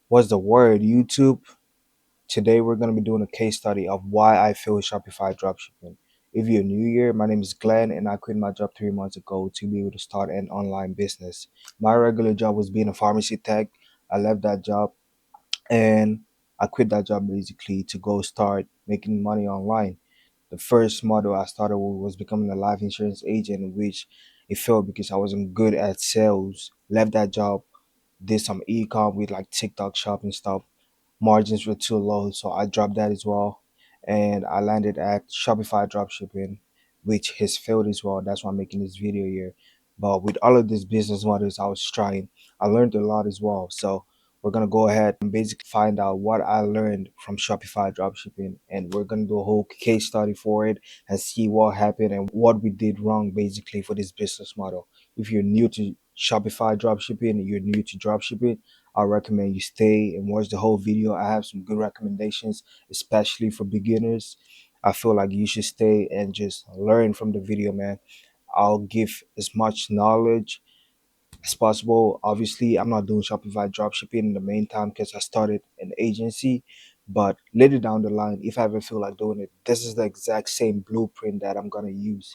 What's the word? YouTube. Today we're going to be doing a case study of why I failed Shopify dropshipping. If you're new here, my name is Glenn and I quit my job 3 months ago to be able to start an online business. My regular job was being a pharmacy tech. I left that job and I quit that job basically to go start making money online. The first model I started with was becoming a life insurance agent, which it failed because I wasn't good at sales. Left that job, did some e-com with like TikTok shop and stuff. Margins were too low, so I dropped that as well. And I landed at Shopify dropshipping, which has failed as well. That's why I'm making this video here. But with all of these business models I was trying, I learned a lot as well. So we're gonna go ahead and basically find out what I learned from Shopify dropshipping, and we're gonna do a whole case study for it and see what happened and what we did wrong basically for this business model. If you're new to Shopify dropshipping, you're new to dropshipping, I recommend you stay and watch the whole video. I have some good recommendations, especially for beginners. I feel like you should stay and just learn from the video, man. I'll give as much knowledge as possible. Obviously, I'm not doing Shopify dropshipping in the main time because I started an agency. But later down the line, if I ever feel like doing it, this is the exact same blueprint that I'm gonna use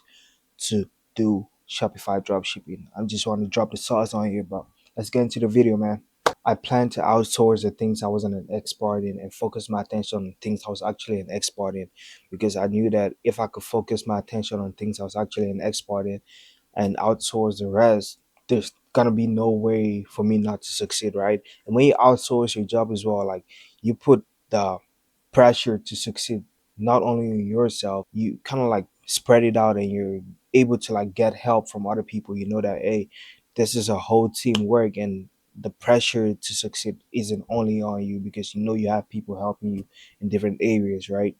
to do Shopify dropshipping. I just want to drop the sauce on here, but let's get into the video, man. I plan to outsource the things I wasn't an expert in and focus my attention on things I was actually an expert in, because I knew that if I could focus my attention on things I was actually an expert in and outsource the rest, there's gonna be no way for me not to succeed, right? And when you outsource your job as well, like you put the pressure to succeed not only on yourself, you kind of like spread it out and you're able to like get help from other people. You know that hey, this is a whole teamwork and the pressure to succeed isn't only on you because you know you have people helping you in different areas, right?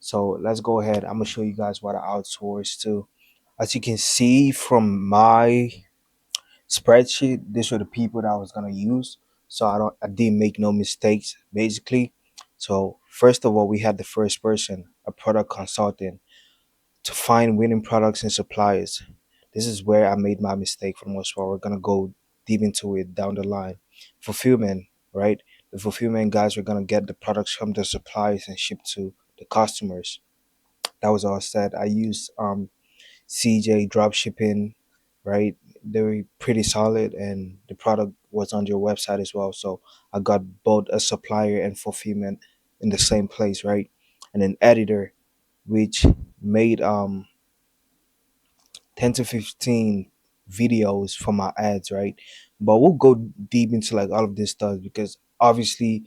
So let's go ahead. I'm gonna show you guys what I outsourced to. As you can see from my spreadsheet, these were the people that I was gonna use. So I didn't make no mistakes basically. So first of all, we had the first person, a product consultant, to find winning products and suppliers. This is where I made my mistake for the most part. We're gonna go deep into it down the line. Fulfillment, right? The fulfillment guys were gonna get the products from the suppliers and ship to the customers. That was all said. I used CJ dropshipping, right? They were pretty solid and the product was on your website as well. So I got both a supplier and fulfillment in the same place, right? And an editor which made 10 to 15 videos for my ads, right? But we'll go deep into like all of this stuff because obviously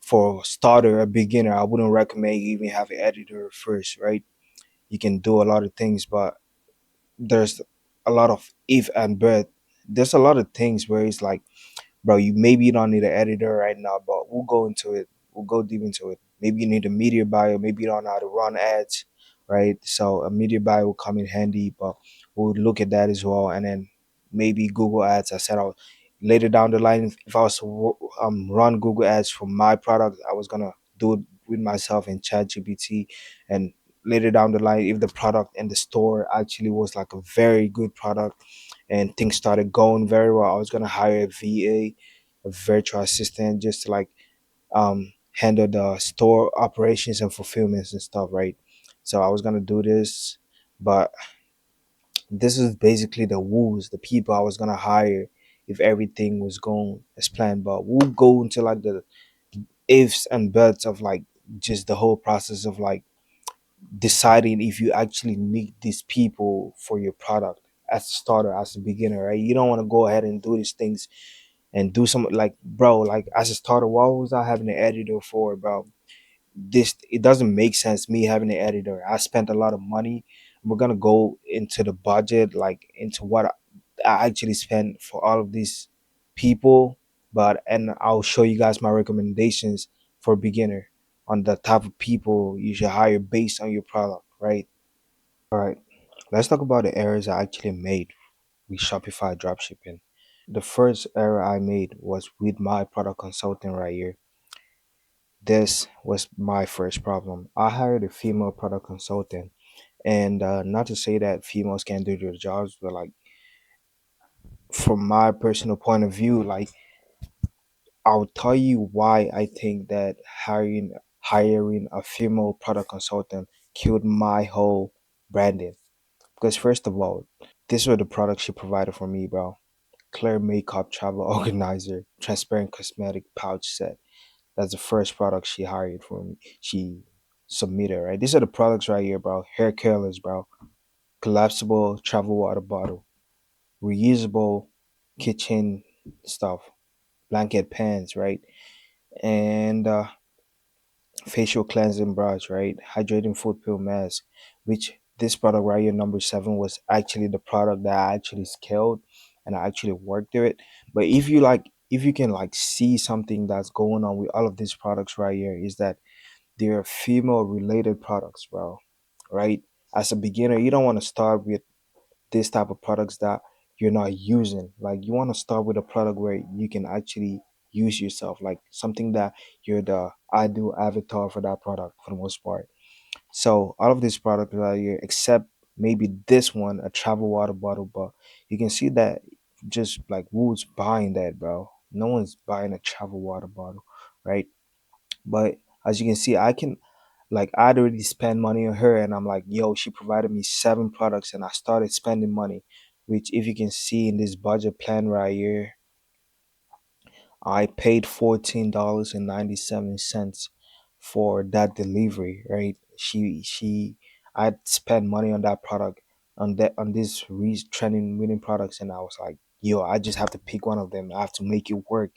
for a starter, a beginner, I wouldn't recommend you even have an editor first, right? You can do a lot of things, but there's a lot of if and but. There's a lot of things where it's like, bro, you maybe you don't need an editor right now, but we'll go into it. We'll go deep into it. Maybe you need a media buyer. Maybe you don't know how to run ads, right? So a media buyer will come in handy, but we'll look at that as well. And then maybe Google Ads. I said I'll later down the line, if I was to run Google Ads for my product, I was gonna do it with myself in ChatGPT. And later down the line, if the product and the store actually was like a very good product and things started going very well, I was gonna hire a VA, a virtual assistant, just to like handle the store operations and fulfillments and stuff, right? So I was gonna do this, but this is basically the woos, the people I was gonna hire if everything was going as planned. But we'll go into like the ifs and buts of like just the whole process of like deciding if you actually need these people for your product as a starter, as a beginner, right? You don't want to go ahead and do these things and do some like, bro, like as a starter, what was I having an editor for, bro? This it doesn't make sense me having an editor. I spent a lot of money. We're gonna go into the budget, like into what I actually spent for all of these people, but and I'll show you guys my recommendations for beginner on the type of people you should hire based on your product, right? All right, let's talk about the errors I actually made with Shopify dropshipping. The first error I made was with my product consultant right here. This was my first problem. I hired a female product consultant, and not to say that females can't do their jobs, but like from my personal point of view, like I'll tell you why I think that hiring a female product consultant killed my whole branding. Because first of all, these were the products she provided for me, bro. Clear makeup travel organizer, transparent cosmetic pouch set. That's the first product she hired for me. She submitted, right? These are the products right here, bro. Hair curlers, bro. Collapsible travel water bottle. Reusable kitchen stuff. Blanket pans, right? And facial cleansing brush, right? Hydrating foot peel mask, which this product right here, number seven, was actually the product that I actually scaled and I actually worked through it. But if you can like see something that's going on with all of these products right here, is that they're female related products, bro. Right? As a beginner, you don't want to start with this type of products that you're not using. Like you want to start with a product where you can actually use yourself, like something that you're the ideal avatar for that product for the most part. So all of these products are here, except maybe this one, a travel water bottle, but you can see that just like who's buying that, bro? No one's buying a travel water bottle, right? But as you can see, I can like I'd already spent money on her and I'm like, yo, she provided me seven products and I started spending money, which if you can see in this budget plan right here, I paid $14.97 for that delivery, right? I'd spent money on that product, on this trending winning products, and I was like, yo, I just have to pick one of them. I have to make it work.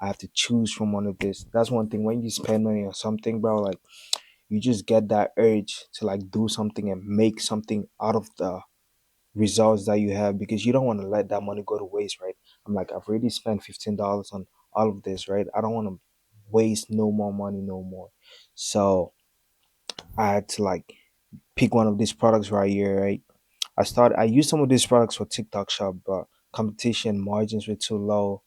I have to choose from one of this. That's one thing. When you spend money on something, bro, like you just get that urge to like do something and make something out of the results that you have, because you don't want to let that money go to waste, right? I'm like, I've already spent $15 on all of this, right? I don't want to waste no more money no more. So I had to like pick one of these products right here, right? I used some of these products for TikTok shop, but competition margins were too low,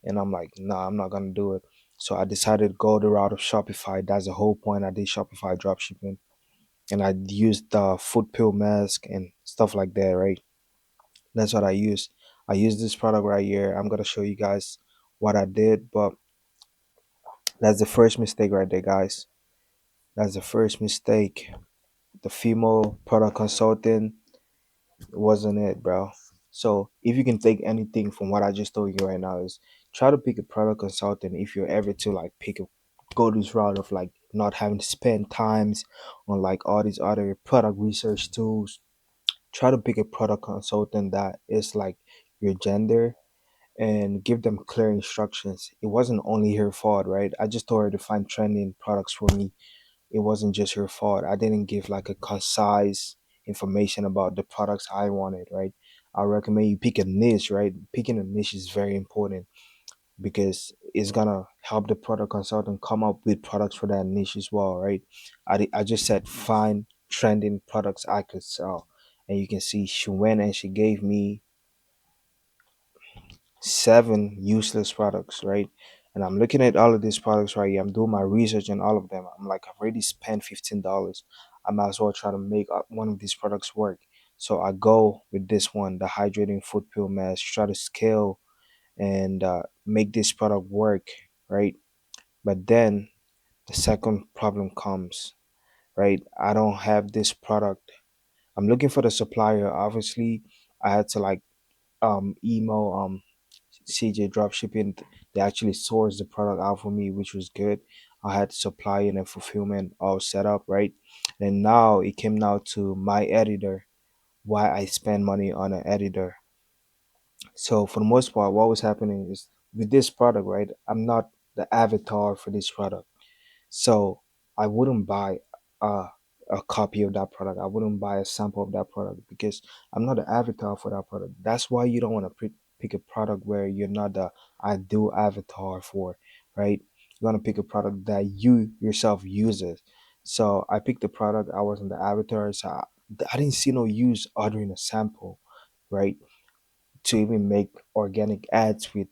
and I'm like, nah, I'm not gonna do it. So I decided to go the route of Shopify. That's the whole point. I did Shopify dropshipping, and I used the foot pill mask and stuff like that, right? That's what I use. I use this product right here. I'm gonna show you guys what I did, but that's the first mistake right there, guys. That's the first mistake. The female product consultant wasn't it, bro. So if you can take anything from what I just told you right now, is try to pick a product consultant if you're ever to like go this route of like not having to spend times on like all these other product research tools. Try to pick a product consultant that is like your gender and give them clear instructions. It wasn't only her fault, right? I just told her to find trending products for me. It wasn't just her fault. I didn't give like a concise information about the products I wanted, right? I recommend you pick a niche, right? Picking a niche is very important because it's gonna help the product consultant come up with products for that niche as well, right? I just said find trending products I could sell, and you can see she went and she gave me seven useless products, right? And I'm looking at all of these products right here. I'm doing my research on all of them. I'm like, I've already spent $15. I might as well try to make one of these products work. So I go with this one, the hydrating foot peel mask, try to scale and make this product work, right? But then the second problem comes, right? I don't have this product. I'm looking for the supplier. Obviously, I had to like email CJ Dropshipping. They actually sourced the product out for me, which was good. I had supply and fulfillment all set up, right? And now it came now to my editor. Why I spend money on an editor. So for the most part, what was happening is with this product, right? I'm not the avatar for this product. So I wouldn't buy a, a copy of that product. I wouldn't buy a sample of that product because I'm not the avatar for that product. That's why you don't want to pick a product where you're not the ideal avatar for, right? You want to pick a product that you yourself uses. So I picked the product. I wasn't the avatar, so I didn't see no use ordering a sample, right? To even make organic ads with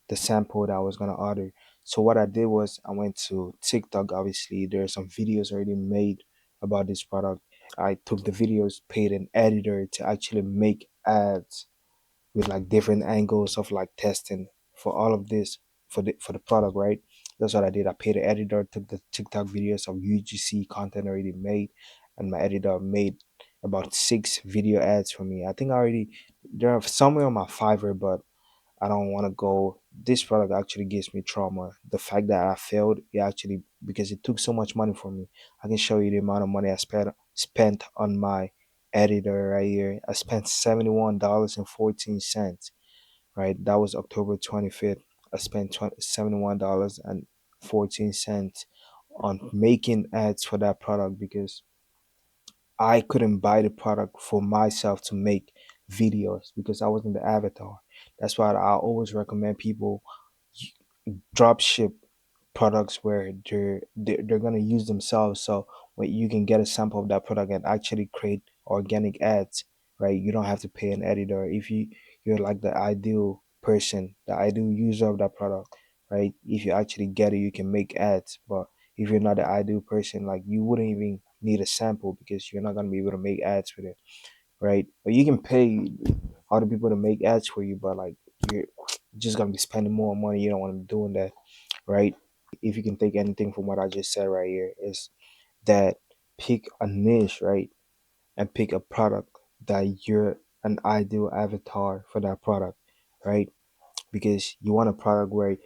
the sample that I was gonna order. So what I did was I went to TikTok. Obviously, there are some videos already made about this product. I took the videos, paid an editor to actually make ads with like different angles of like testing for all of this. for the product, right? That's what I did. I paid the editor, took the TikTok videos of UGC content already made, and my editor made about 6 video ads for me. I think I already they're somewhere on my Fiverr, but I don't want to go. This product actually gives me trauma. The fact that I failed, it actually because it took so much money from me. I can show you the amount of money I spent on my editor right here. I spent $71.14. Right, that was October 25th. I spent $71.14 on making ads for that product because I couldn't buy the product for myself to make videos because I wasn't the avatar. That's why I always recommend people drop ship products where they're gonna use themselves. So when you can get a sample of that product and actually create organic ads, right? You don't have to pay an editor. If you're like the ideal person, the ideal user of that product, right? If you actually get it, you can make ads. But if you're not the ideal person, like you wouldn't even need a sample because you're not gonna be able to make ads with it, right? But you can pay other people to make ads for you, but like you're just gonna be spending more money. You don't want to be doing that, right? If you can take anything from what I just said right here, is that pick a niche, right? And pick a product that you're an ideal avatar for that product, right? Because you want a product where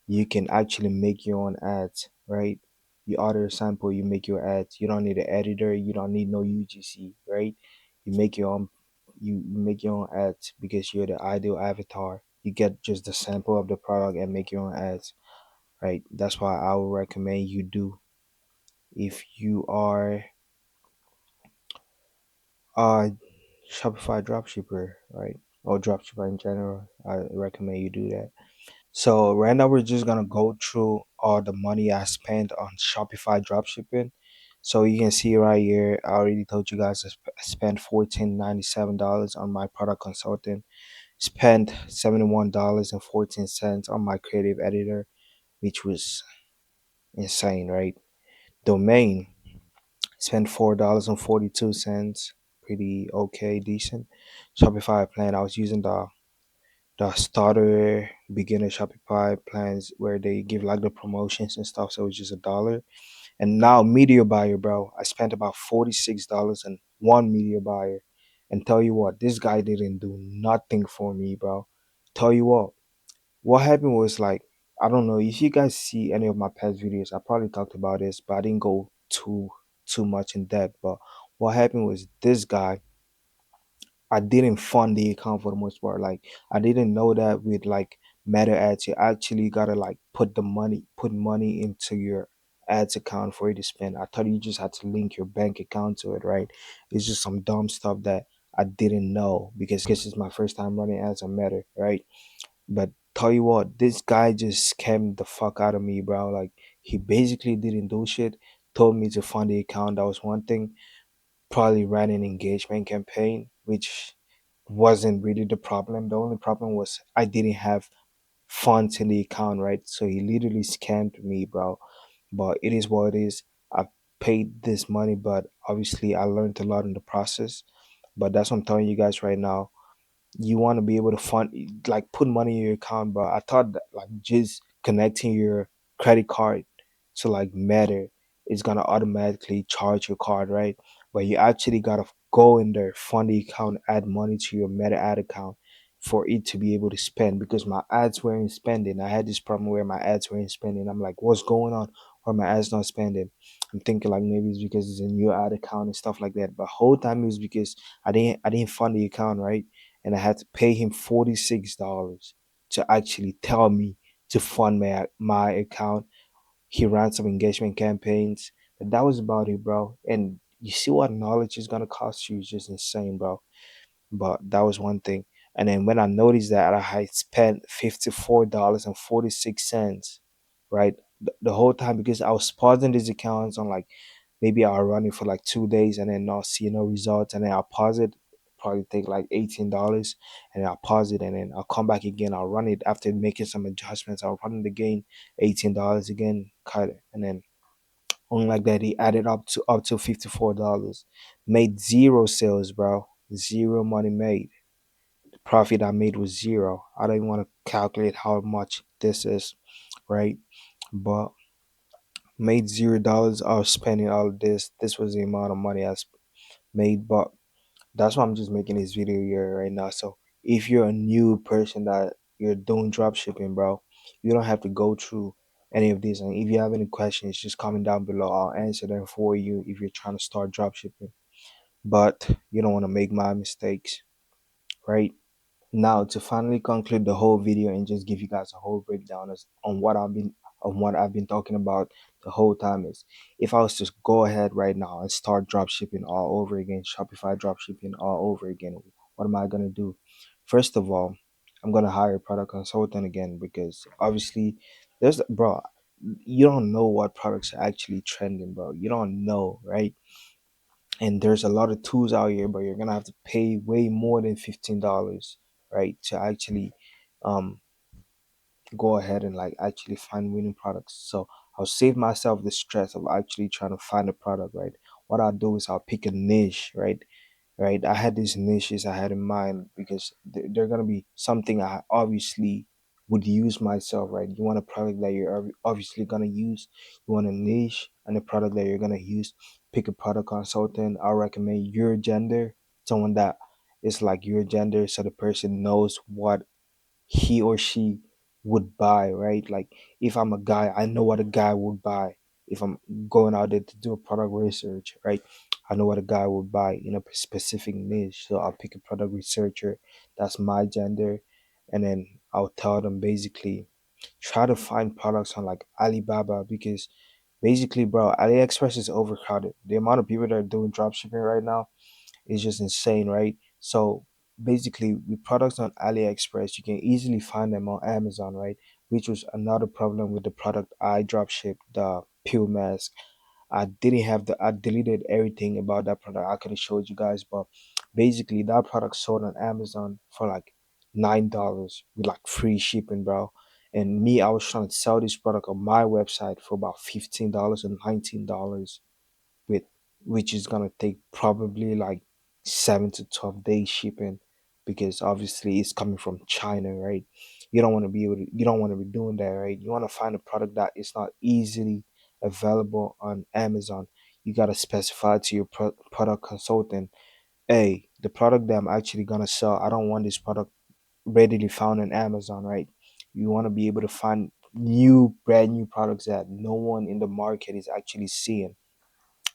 you can actually make your own ads, right? You order a sample, you make your ads. You don't need an editor, you don't need no UGC, right? You make your own you make your own ads because you're the ideal avatar. You get just the sample of the product and make your own ads, right? That's why I would recommend you do if you are a Shopify dropshipper, right? Or dropshipper in general. I recommend you do that. So right now we're just gonna go through all the money I spent on Shopify dropshipping. So you can see right here, I already told you guys I spent $14.97 on my product consultant, spent $71.14 on my creative editor, which was insane, right? Domain, spent $4.42, pretty okay, decent. Shopify plan, I was using the starter beginner Shopify plans where they give like the promotions and stuff. So it's just $1. And now media buyer, bro. I spent about $46 on one media buyer. And tell you what, this guy didn't do nothing for me, bro. Tell you what happened was like, I don't know if you guys see any of my past videos. I probably talked about this, but I didn't go too much in depth. But what happened was this guy I didn't fund the account for the most part. Like I didn't know that with like Meta ads, you actually gotta like put money into your ads account for you to spend. I thought you just had to link your bank account to it, right? It's just some dumb stuff that I didn't know because it's my first time running ads on Meta, right? But tell you what, this guy just scammed the fuck out of me, bro. Like he basically didn't do shit. Told me to fund the account. That was one thing. Probably ran an engagement campaign, which wasn't really the problem. The only problem was I didn't have funds in the account, right? So he literally scammed me, bro. But it is what it is. I paid this money, but obviously I learned a lot in the process. But that's what I'm telling you guys right now. You want to be able to fund, like put money in your account, but I thought that like just connecting your credit card to like Matter is gonna automatically charge your card, right? But you actually gotta go in there, fund the account, add money to your Meta ad account for it to be able to spend because my ads weren't spending. I had this problem where my ads weren't spending. I'm like, what's going on? Or my ads not spending? I'm thinking like maybe it's because it's a new ad account and stuff like that. But whole time it was because I didn't fund the account, right? And I had to pay him $46 to actually tell me to fund my account. He ran some engagement campaigns, but that was about it, bro. And you see what knowledge is gonna cost you is just insane, bro. But that was one thing. And then when I noticed that I had spent $54.46, right? The whole time because I was pausing these accounts on like maybe I'll run it for like 2 days and then not see no results and then I'll pause it, probably take like $18 and then I'll pause it and then I'll come back again. I'll run it after making some adjustments. I'll run it again, $18 again, cut it, and then only like that he added up to $54. Made zero sales, bro. Zero money made. The profit I made was zero. I don't even want to calculate how much this is. right? But made $0. I was spending all of this. This was the amount of money made, but that's why I'm just making this video here right now. So if you're a new person that you're doing drop shipping, bro, you don't have to go through any of this. And if you have any questions, just comment down below. I'll answer them for you if you're trying to start drop shipping. But you don't want to make my mistakes, right? Now to finally conclude the whole video and just give you guys a whole breakdown on what I've been talking about the whole time is, if I was to go ahead right now and start drop shipping all over again, Shopify drop shipping all over again, what am I gonna do? First of all, I'm gonna hire a product consultant again, because obviously there's, bro, you don't know what products are actually trending, bro. You don't know, right? And there's a lot of tools out here, but you're gonna have to pay way more than $15, right, to actually um go ahead and like actually find winning products. So I'll save myself the stress of actually trying to find a product, right? What I'll do is I'll pick a niche, right? I had these niches I had in mind, because they're gonna be something I obviously would use myself, right? You want a product that you're obviously gonna use. You want a niche and a product that you're gonna use. Pick a product consultant. I'll recommend your gender, someone that is like your gender, so the person knows what he or she would buy, right? Like if I'm a guy, I know what a guy would buy. If I'm going out there to do a product research, right? I know what a guy would buy in a specific niche. So I'll pick a product researcher that's my gender, and then I'll tell them basically try to find products on like Alibaba, because basically, bro, AliExpress is overcrowded. The amount of people that are doing dropshipping right now is just insane, right? So basically, with products on AliExpress, you can easily find them on Amazon, right? Which was another problem with the product I dropshipped, the pill mask. I deleted everything about that product. I could have showed you guys, but basically that product sold on Amazon for like $9 with like free shipping, bro. And me, I was trying to sell this product on my website for about $15 and $19, with which is gonna take probably like 7 to 12 days shipping, because obviously it's coming from China, right? You don't want to be doing that, right? You want to find a product that is not easily available on Amazon. You gotta specify to your product consultant, hey, the product that I'm actually gonna sell, I don't want this product readily found on Amazon, right? You want to be able to find brand new products that no one in the market is actually seeing,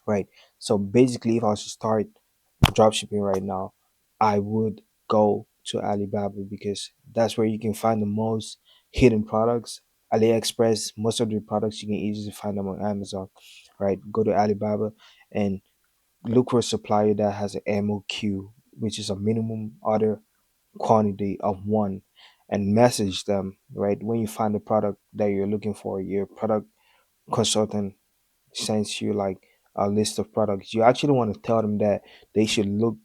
right? So basically, if I was to start dropshipping right now, I would go to Alibaba, because that's where you can find the most hidden products. AliExpress, most of the products you can easily find them on Amazon, right? Go to Alibaba and look for a supplier that has an MOQ, which is a minimum order quantity of one, and message them, right? When you find the product that you're looking for, your product consultant sends you like a list of products, you actually want to tell them that they should look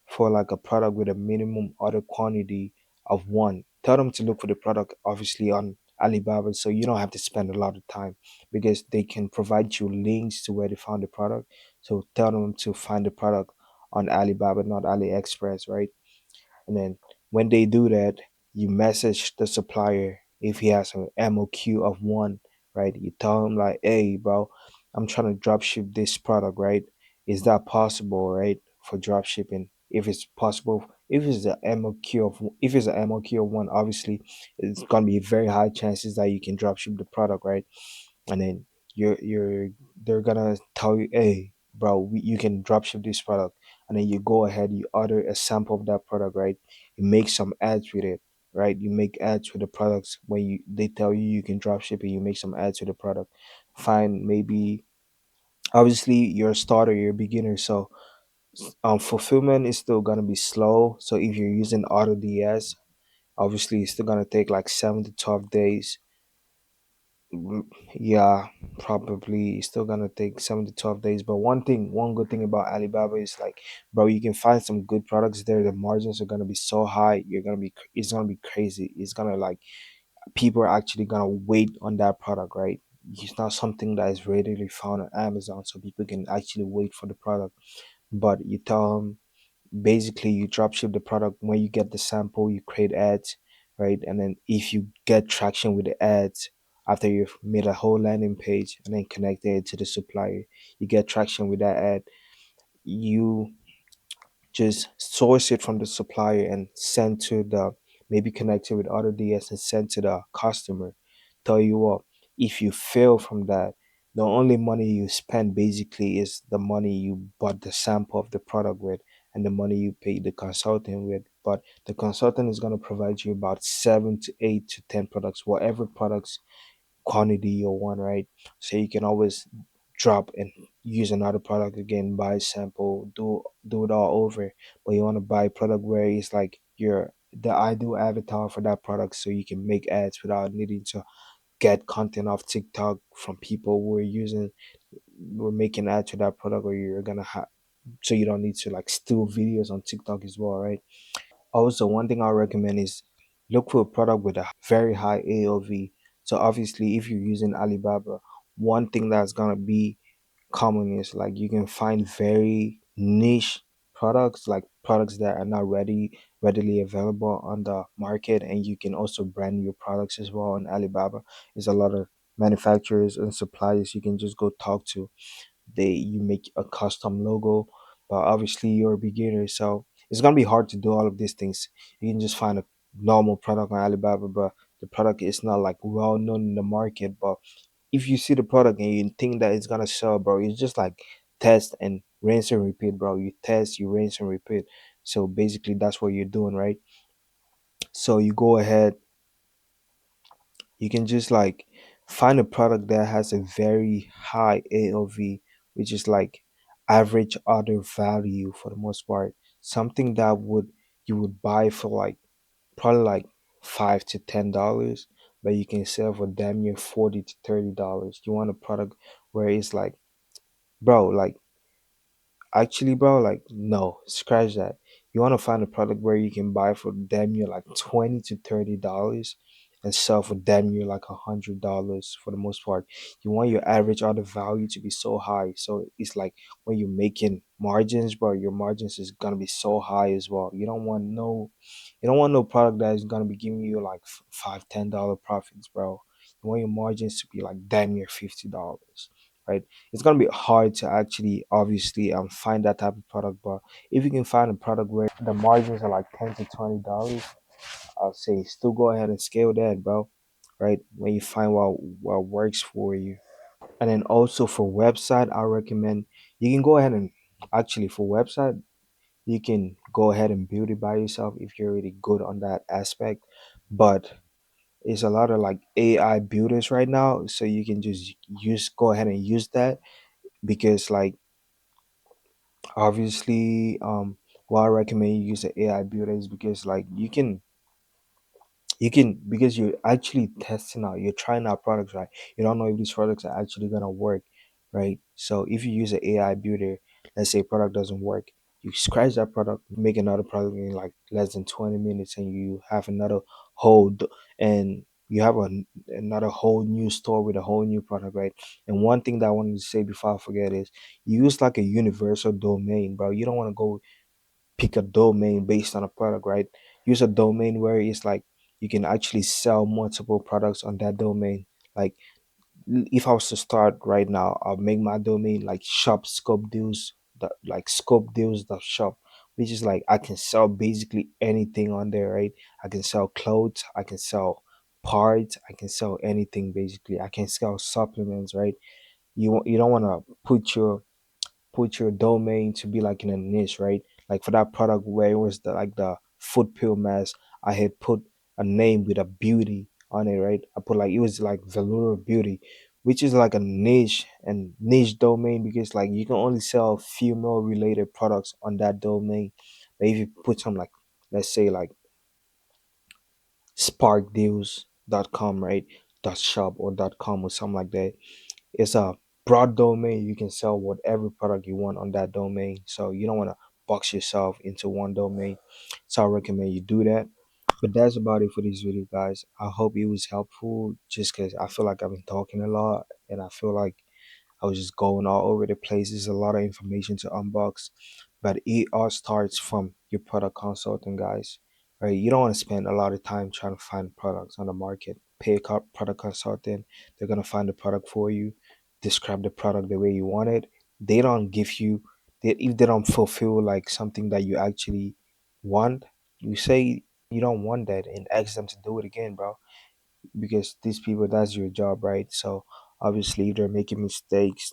for like a product with a minimum order quantity of one. Tell them to look for the product obviously on Alibaba, so you don't have to spend a lot of time, because they can provide you links to where they found the product. So tell them to find the product on Alibaba, not AliExpress, right? And then when they do that, you message the supplier if he has an MOQ of one, right? You tell him like, hey, bro, I'm trying to drop ship this product, right? Is that possible, right? For drop shipping, if it's possible, if it's an MOQ of one, obviously it's gonna be very high chances that you can drop ship the product, right? And then you're they're gonna tell you, hey, bro, you can drop ship this product, and then you go ahead, you order a sample of that product, right? You make some ads with it, right? You make ads with the products when they tell you you can drop ship it. You make some ads with the product. Find maybe, obviously you're a starter, you're a beginner, so fulfillment is still gonna be slow. So if you're using AutoDS, obviously it's still gonna take like 7 to 12 days. Mm, yeah, probably it's still gonna take 7 to 12 days. But one good thing about Alibaba is like, bro, you can find some good products there. The margins are gonna be so high. It's gonna be crazy. It's gonna like, people are actually gonna wait on that product, right? It's not something that is readily found on Amazon, so people can actually wait for the product. But you tell them, basically you drop ship the product. When you get the sample, you create ads, right? And then if you get traction with the ads, After you've made a whole landing page and then connected it to the supplier, you get traction with that ad. You just source it from the supplier and send to the, maybe connect it with other DS and send to the customer. Tell you what, if you fail from that, the only money you spend basically is the money you bought the sample of the product with and the money you paid the consultant with. But the consultant is going to provide you about 7 to 8 to 10 products, whatever products quantity you want, right? So you can always drop and use another product again, buy sample, do it all over. But you want to buy a product where it's like you're the ideal avatar for that product, so you can make ads without needing to get content off TikTok from people who are using, who are making ads to that product, or you're gonna have, so you don't need to like steal videos on TikTok as well, right? Also, one thing I recommend is look for a product with a very high AOV. So obviously, if you're using Alibaba, one thing that's gonna be common is like you can find very niche products, like products that are not readily available on the market, and you can also brand your products as well on Alibaba. There's a lot of manufacturers and suppliers you can just go talk to. You make a custom logo, but obviously you're a beginner, so it's gonna be hard to do all of these things. You can just find a normal product on Alibaba, but the product is not like well known in the market. But if you see the product and you think that it's gonna sell, bro, you just like test and rinse and repeat, bro. You test, you rinse and repeat. So basically that's what you're doing, right? So you go ahead, you can just like find a product that has a very high AOV, which is like average order value for the most part. Something that would, you would buy for like probably like $5 to $10, but you can sell for damn near $40 to $30. You want a product where it's like, bro, like actually, bro, like no, scratch that. You want to find a product where you can buy for damn near like $20 to $30 and sell for damn near like $100 for the most part. You want your average order value to be so high, so it's like when you're making margins, bro, your margins is gonna be so high as well. You don't want no product that is gonna be giving you like $5 to $10 profits, bro. You want your margins to be like damn near $50, right? It's gonna be hard to actually obviously find that type of product, but if you can find a product where the margins are like $10 to $20, I'll say still go ahead and scale that, bro. Right? When you find what works for you. And then also for website, I recommend you can go ahead and actually for website, you can go ahead and build it by yourself if you're really good on that aspect. But it's a lot of like AI builders right now, so you can just use go ahead and use that, because like obviously why I recommend you use the AI builder is because like you can, because you're actually testing out, you're trying out products, right? You don't know if these products are actually gonna work, right? So if you use an AI builder, let's say product doesn't work, you scratch that product, make another product in like less than 20 minutes, and you have another and you have another whole new store with a whole new product, right? And one thing that I wanted to say before I forget is use like a universal domain, bro. You don't want to go pick a domain based on a product, right? Use a domain where it's like you can actually sell multiple products on that domain. Like if I was to start right now, I'll make my domain like shop scope deals, like scope deals shop, which is like I can sell basically anything on there, right? I can sell clothes, I can sell parts, I can sell anything basically. I can sell supplements, right? You don't want to put your domain to be like in a niche, right? Like for that product where it was the foot pill mask, I had put a name with a beauty on it, right? I put like it was like velour beauty, which is like a niche domain, because like you can only sell female related products on that domain. But if you put some like, let's say like sparkdeals.com, right? Dot shop or dot com or something like that, it's a broad domain. You can sell whatever product you want on that domain. So you don't want to box yourself into one domain. So I recommend you do that. But that's about it for this video, guys. I hope it was helpful, just because I feel like I've been talking a lot and I feel like I was just going all over the place. There's a lot of information to unbox, but it all starts from your product consulting, guys. Right? You don't want to spend a lot of time trying to find products on the market. pay a product consultant. They're gonna find the product for you, describe the product the way you want it. They don't give you if they don't fulfill like something that you actually want, you say you don't want that and ask them to do it again, bro. Because these people, that's your job, right? So obviously if they're making mistakes,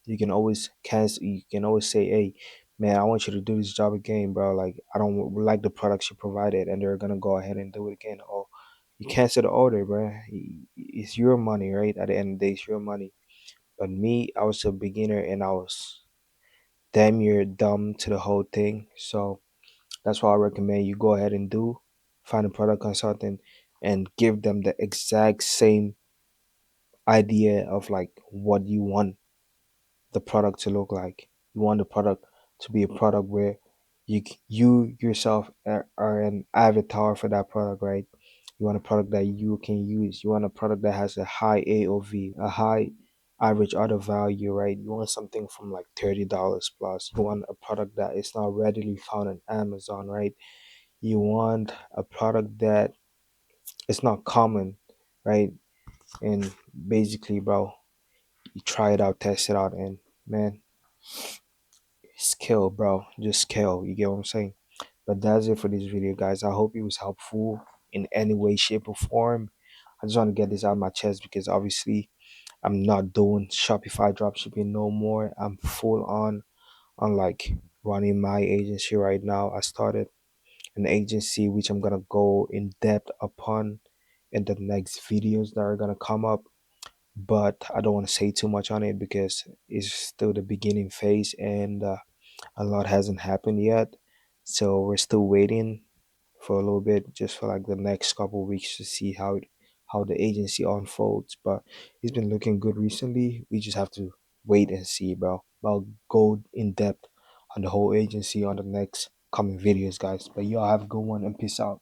you can always cancel. You can always say, "Hey, man, I want you to do this job again, bro. Like, I don't like the products you provided," and they're gonna go ahead and do it again. Or you cancel the order, bro. It's your money, right? At the end of the day, it's your money. But me, I was a beginner and I was damn near dumb to the whole thing. So that's why I recommend you go ahead and find a product consultant and give them the exact same idea of like what you want the product to look like. You want the product to be a product where you yourself are an avatar for that product, right? You want a product that you can use. You want a product that has a high AOV, a high average order value, right? You want something from like $30 plus. You want a product that is not readily found on Amazon, right? You want a product that is not common, right? And basically, bro, you try it out, test it out, and man, scale, bro. Just scale. You get what I'm saying? But that's it for this video, guys. I hope it was helpful in any way, shape, or form. I just want to get this out of my chest because obviously I'm not doing Shopify dropshipping no more. I'm full on like running my agency right now. I started an agency which I'm gonna go in depth upon in the next videos that are gonna come up. But I don't want to say too much on it because it's still the beginning phase and a lot hasn't happened yet. So we're still waiting for a little bit, just for like the next couple of weeks to see how the agency unfolds. But it's been looking good recently. We just have to wait and see, bro. I'll go in depth on the whole agency on the next coming videos, guys. But y'all have a good one and peace out.